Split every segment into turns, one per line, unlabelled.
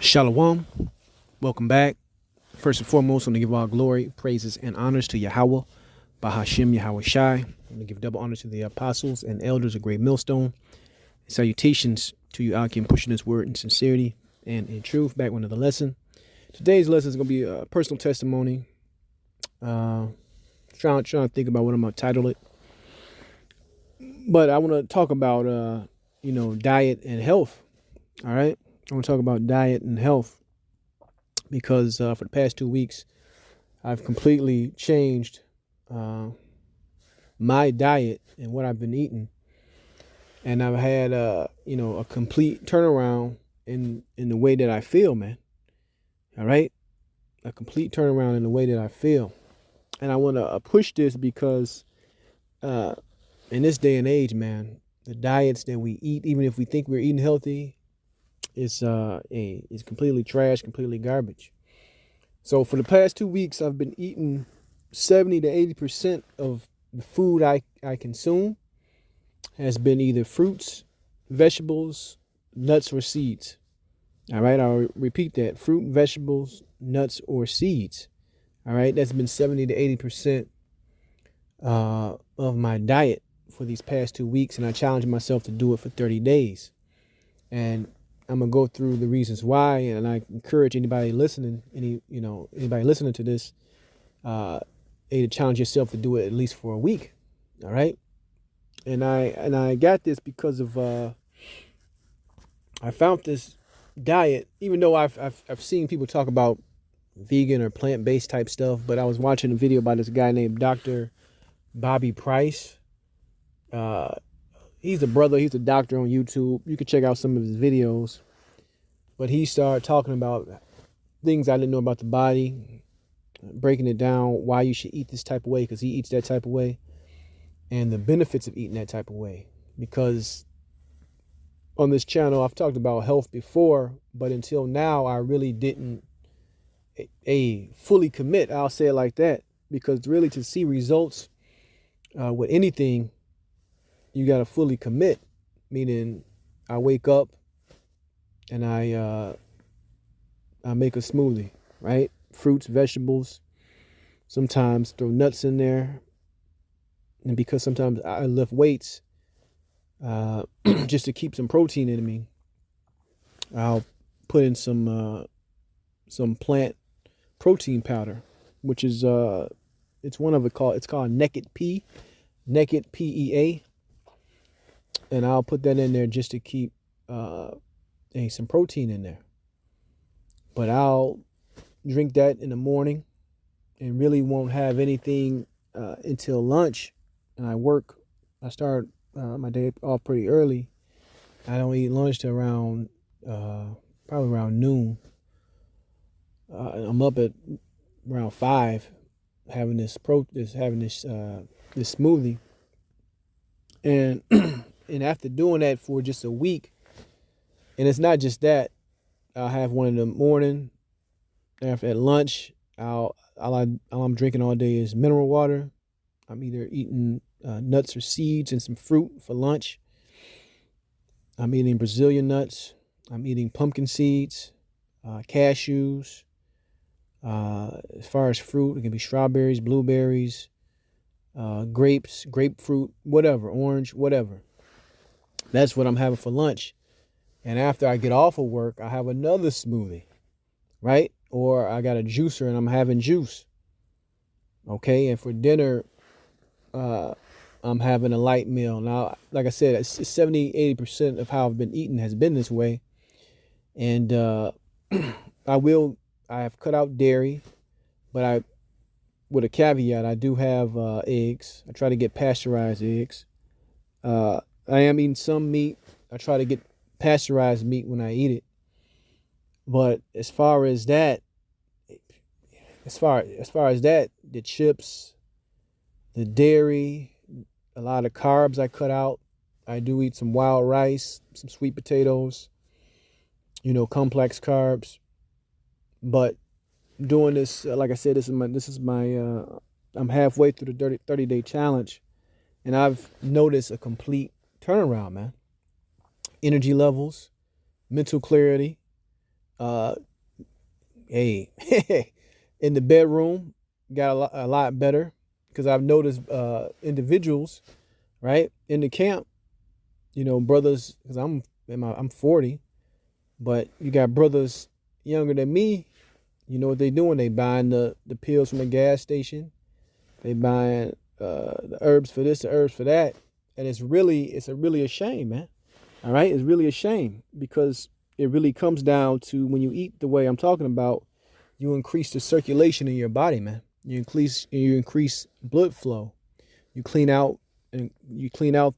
Shalom. Welcome back. First and foremost, I'm going to give all glory, praises, and honors to Yahweh, Bahashim Yahweh Shai. I'm going to give double honor to the apostles and elders of Great Millstone. Salutations to you out here pushing this word in sincerity and in truth. Back with another lesson. Today's lesson is going to be a personal testimony. Trying to think about what I'm going to title it. But I want to talk about, diet and health. All right. I want to talk about diet and health because for the past 2 weeks, I've completely changed my diet and what I've been eating. And I've had, a complete turnaround in the way that I feel, man. All right. A complete turnaround in the way that I feel. And I want to push this because in this day and age, man, the diets that we eat, even if we think we're eating healthy, is completely trash, completely garbage. So for the past 2 weeks, I've been eating 70 to 80% of the food I consume has been either fruits, vegetables, nuts, or seeds. All right, I'll repeat that: fruit, vegetables, nuts, or seeds. All right, that's been 70 to 80% of my diet for these past 2 weeks, and I challenged myself to do it for 30 days. And I'm gonna go through the reasons why, and I encourage anybody listening, anybody listening to this, to challenge yourself to do it at least for a week. All right, and I got this because of I found this diet, even though I've seen people talk about vegan or plant-based type stuff, but I was watching a video by this guy named Dr. Bobby Price. He's a brother. He's a doctor on YouTube. You can check out some of his videos. But he started talking about things I didn't know about the body, breaking it down, why you should eat this type of way, because he eats that type of way, and the benefits of eating that type of way. Because on this channel, I've talked about health before, but until now, I really didn't fully commit. I'll say it like that, because really to see results with anything, you got to fully commit, meaning I wake up and I make a smoothie, right? Fruits, vegetables, sometimes throw nuts in there. And because sometimes I lift weights just to keep some protein in me, I'll put in some plant protein powder, which is it's called Naked Pea, Naked PEA. And I'll put that in there just to keep some protein in there. But I'll drink that in the morning and really won't have anything until lunch. And I start my day off pretty early. I don't eat lunch till around probably around noon. I'm up at around 5 having this smoothie. And and after doing that for just a week, and it's not just that, I'll have one in the morning. After at lunch, all I'm drinking all day is mineral water. I'm either eating nuts or seeds and some fruit for lunch. I'm eating Brazilian nuts. I'm eating pumpkin seeds, cashews. As far as fruit, it can be strawberries, blueberries, grapes, grapefruit, whatever, orange, whatever. That's what I'm having for lunch. And after I get off of work, I have another smoothie, right? Or I got a juicer and I'm having juice. Okay, and for dinner, I'm having a light meal. Now, like I said, it's 70, 80% of how I've been eating has been this way. And I have cut out dairy, but with a caveat, I do have eggs. I try to get pasteurized eggs. I am eating some meat. I try to get pasteurized meat when I eat it. But as far as that, the chips, the dairy, a lot of carbs I cut out. I do eat some wild rice, some sweet potatoes, complex carbs. But doing this, like I said, this is my I'm halfway through the 30-day challenge, and I've noticed a complete turnaround, man. Energy levels, mental clarity, Uh, hey, in the bedroom, got a lot better because I've noticed individuals, right, in the camp, brothers, because I'm 40, but you got brothers younger than me. You know what they doing? They buying the pills from the gas station. They buying the herbs for this, the herbs for that, and it's really a shame, man. All right, it's really a shame because it really comes down to when you eat the way I'm talking about, you increase the circulation in your body, man. You increase blood flow. You clean out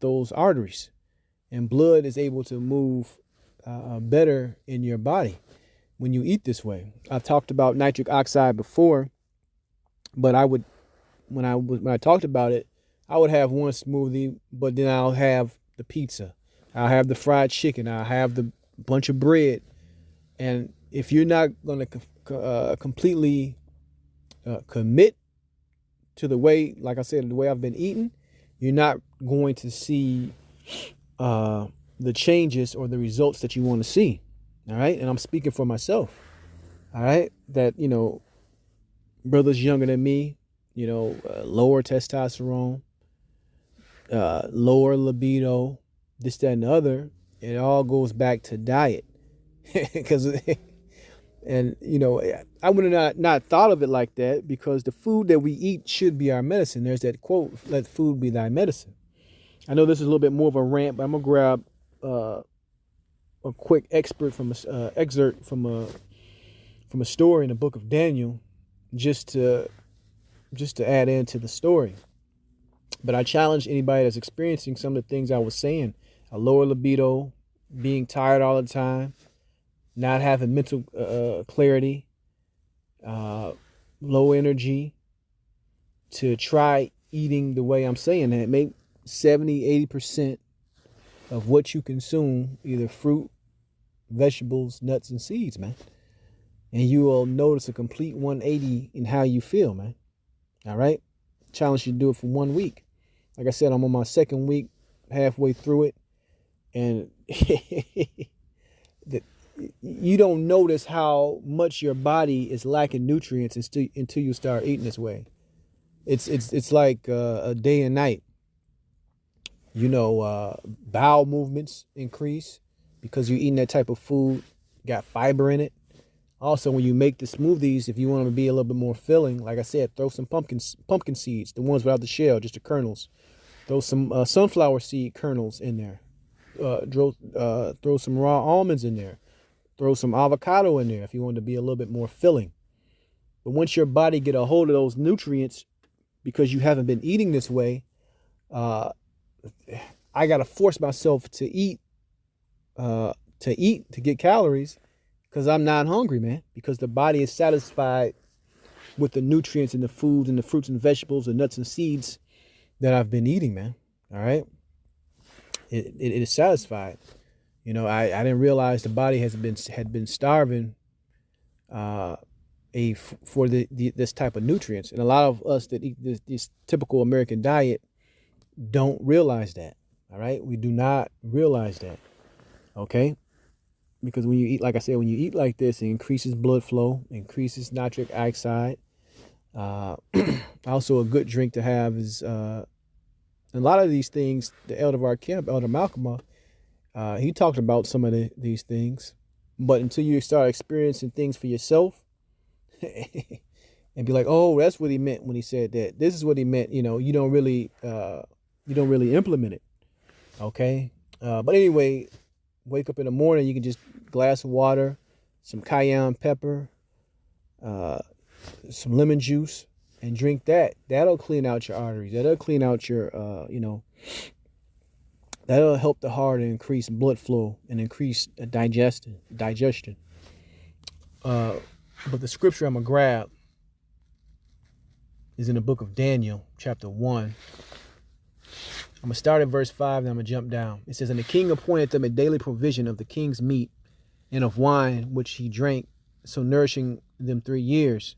those arteries, and blood is able to move better in your body when you eat this way. I've talked about nitric oxide before, but I would when I talked about it, I would have one smoothie, but then I'll have the pizza, I'll have the fried chicken, I'll have the bunch of bread, and if you're not going to completely commit to the way, like I said, the way I've been eating, you're not going to see the changes or the results that you want to see. All right, and I'm speaking for myself. All right, that brothers younger than me, lower testosterone, lower libido, this, that, and the other. It all goes back to diet, because and I would have not thought of it like that, because the food that we eat should be our medicine. There's that quote, "Let food be thy medicine." I know this is a little bit more of a rant, but I'm gonna grab a quick excerpt from a story in the book of Daniel, just to add into the story. But I challenge anybody that's experiencing some of the things I was saying: a lower libido, being tired all the time, not having mental clarity, low energy, to try eating the way I'm saying that. Make 70-80% of what you consume either fruit, vegetables, nuts, and seeds, man. And you will notice a complete 180 in how you feel, man. All right? Challenge you to do it for 1 week. Like I said, I'm on my second week, halfway through it. And you don't notice how much your body is lacking nutrients until you start eating this way. It's like a day and night. Bowel movements increase because you're eating that type of food, got fiber in it. Also, when you make the smoothies, if you want them to be a little bit more filling, like I said, throw some pumpkin seeds, the ones without the shell, just the kernels. Throw some sunflower seed kernels in there. Throw some raw almonds in there. Throw some avocado in there if you want to be a little bit more filling. But once your body get a hold of those nutrients, because you haven't been eating this way, I gotta force myself to eat to get calories, because I'm not hungry, man. Because the body is satisfied with the nutrients in the foods and the fruits and vegetables and nuts and seeds that I've been eating, man. All right, it is satisfied. I didn't realize the body had been starving for this type of nutrients, and a lot of us that eat this typical American diet don't realize that. All right, we do not realize that. Okay, because when you eat, like I said, when you eat like this, it increases blood flow, increases nitric oxide. Also, a good drink to have is a lot of these things. The elder of our camp, Elder Malcolm, he talked about some of these things, but until you start experiencing things for yourself and be like, oh, that's what he meant when he said that. This is what he meant. You don't really implement it. Okay. But anyway, wake up in the morning, you can just glass of water, some cayenne pepper, some lemon juice, and drink that. That'll clean out your arteries. That'll clean out your, that'll help the heart and increase blood flow and increase digestion. But the scripture I'm going to grab is in the book of Daniel, chapter 1. I'm going to start at verse 5, and I'm going to jump down. It says, "And the king appointed them a daily provision of the king's meat and of wine, which he drank, so nourishing them 3 years,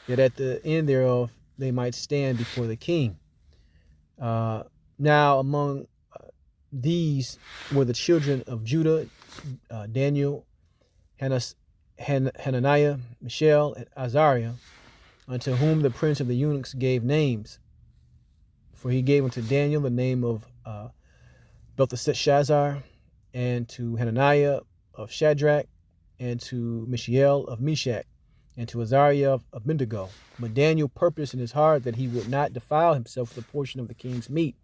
that at the end thereof they might stand before the king. Now among these were the children of Judah, Daniel, Hananiah, Mishael, and Azariah, unto whom the prince of the eunuchs gave names. For he gave unto Daniel the name of Belteshazzar, and to Hananiah of Shadrach, and to Mishael of Meshach, and to Azariah of Abednego. But Daniel purposed in his heart that he would not defile himself with a portion of the king's meat.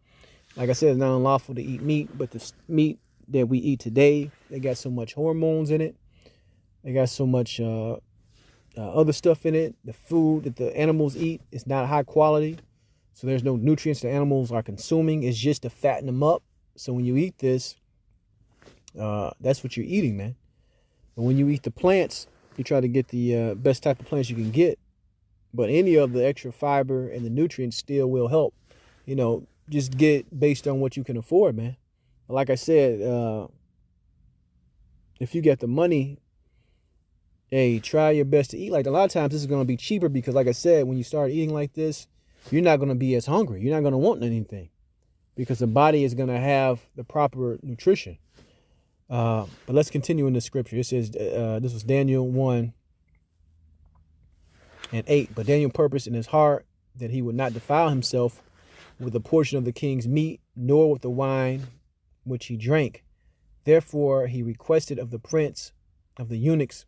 Like I said, it's not unlawful to eat meat, but the meat that we eat today, they got so much hormones in it. They got so much other stuff in it. The food that the animals eat is not high quality. So there's no nutrients the animals are consuming. It's just to fatten them up. So when you eat this, that's what you're eating, man. But when you eat the plants, you try to get the best type of plants you can get. But any of the extra fiber and the nutrients still will help. Just get it based on what you can afford, man. Like I said, if you get the money, hey, try your best to eat. Like a lot of times this is going to be cheaper because, like I said, when you start eating like this, you're not going to be as hungry. You're not going to want anything because the body is going to have the proper nutrition. But let's continue in the scripture. It says, this was Daniel 1:8. But Daniel purposed in his heart that he would not defile himself with a portion of the king's meat, nor with the wine which he drank. Therefore he requested of the prince of the eunuchs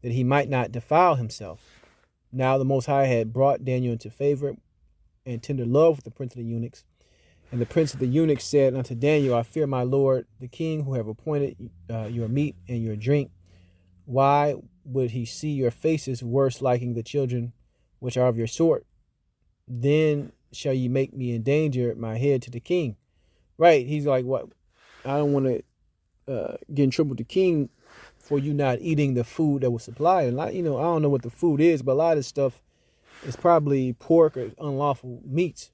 that he might not defile himself. Now the Most High had brought Daniel into favor and tender love with the prince of the eunuchs. And the prince of the eunuchs said unto Daniel, I fear my lord, the king, who have appointed your meat and your drink. Why would he see your faces worse liking the children which are of your sort? Then shall ye make me endanger my head to the king. Right. He's like, what? I don't want to get in trouble with the king for you not eating the food that was supplied. And I don't know what the food is, but a lot of this stuff is probably pork or unlawful meats.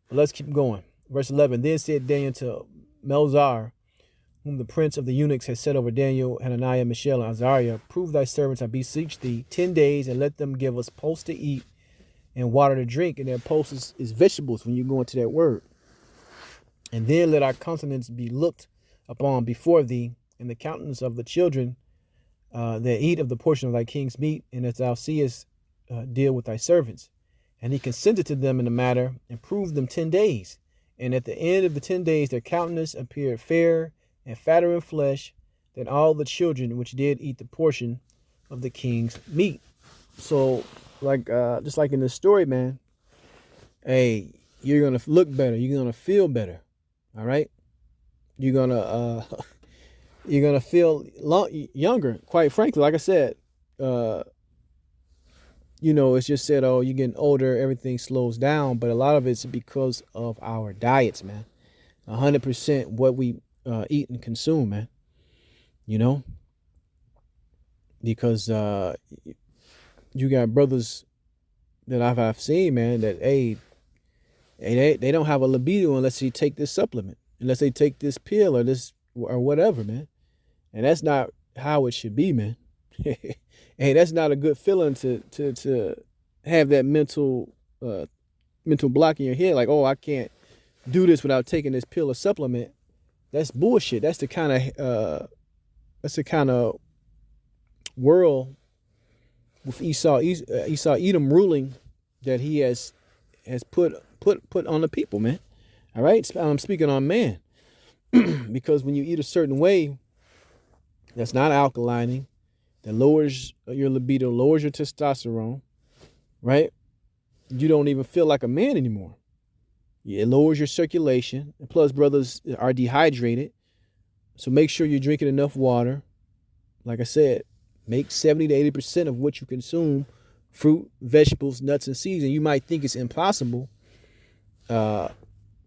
But let's keep going. Verse 11. Then said Daniel to Melzar, whom the prince of the eunuchs had set over Daniel, Hananiah, Mishael, and Azariah, prove thy servants, I beseech thee, 10 days, and let them give us pulse to eat and water to drink. And that pulse is vegetables when you go into that word. And then let our countenance be looked upon before thee, and the countenance of the children that eat of the portion of thy king's meat, and as thou seest, deal with thy servants. And he consented to them in the matter, and proved them 10 days. And at the end of the 10 days, their countenance appeared fair and fatter in flesh than all the children which did eat the portion of the king's meat. So, just like in this story, man, hey, you're gonna look better, you're gonna feel better, all right? You're gonna feel younger. Quite frankly, like I said, it's just said, oh, you're getting older, everything slows down, but a lot of it's because of our diets, man. 100% what we eat and consume, man. Because you got brothers that I've seen, man, that they don't have a libido unless they take this supplement, unless they take this pill or this or whatever, man. And that's not how it should be, man. Hey, that's not a good feeling to have that mental block in your head, like, oh, I can't do this without taking this pill or supplement. That's bullshit. That's the kind of world with Esau Edom ruling that he has put on the people, man. All right, I'm speaking on man. Because when you eat a certain way that's not alkalining, that lowers your libido, lowers your testosterone, right? You don't even feel like a man anymore. It lowers your circulation. And plus, brothers are dehydrated. So make sure you're drinking enough water. Like I said, make 70 to 80% of what you consume fruit, vegetables, nuts, and seeds. And you might think it's impossible,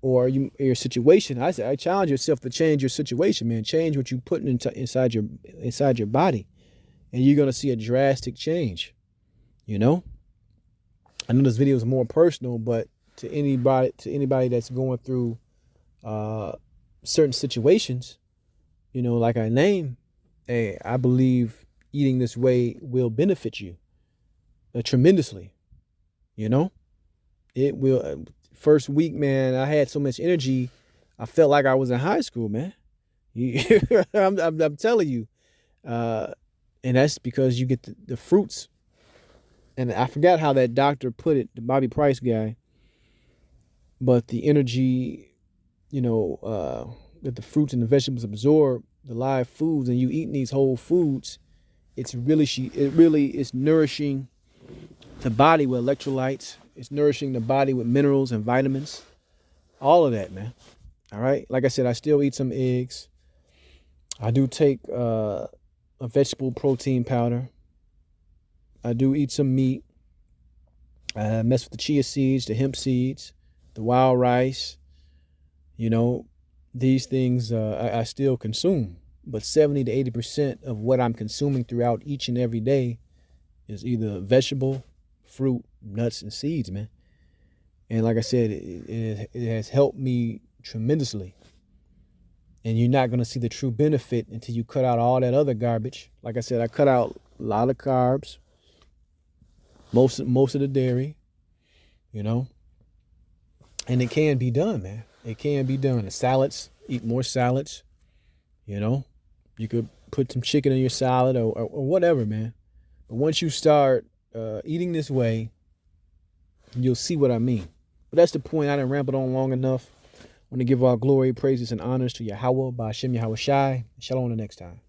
or your situation. I challenge yourself to change your situation, man. Change what you put inside your body, and you're gonna see a drastic change. I know this video is more personal, but to anybody that's going through certain situations, like I named, hey, I believe eating this way will benefit you tremendously. It will. First week, man, I had so much energy, I felt like I was in high school, man. I'm telling you. And And that's because you get the fruits. And I forgot how that doctor put it, the Bobby Price guy, but the energy, that the fruits and the vegetables absorb, the live foods, and you eating these whole foods, it really is nourishing the body with electrolytes. It's nourishing the body with minerals and vitamins. All of that, man. All right. Like I said, I still eat some eggs. I do take a vegetable protein powder. I do eat some meat. I mess with the chia seeds, the hemp seeds, the wild rice. These things I still consume. But 70 to 80% of what I'm consuming throughout each and every day is either vegetable, fruit, nuts, and seeds, man. And like I said, it has helped me tremendously. And you're not going to see the true benefit until you cut out all that other garbage. Like I said, I cut out a lot of carbs, most of the dairy, and it can be done, man. It can be done. The salads, eat more salads, You could put some chicken in your salad or whatever, man. But once you start eating this way, you'll see what I mean. But that's the point. I done rambled on long enough. I want to give all glory, praises, and honors to Yahweh, Ba'ashem Yahweh Shai. Shalom the next time.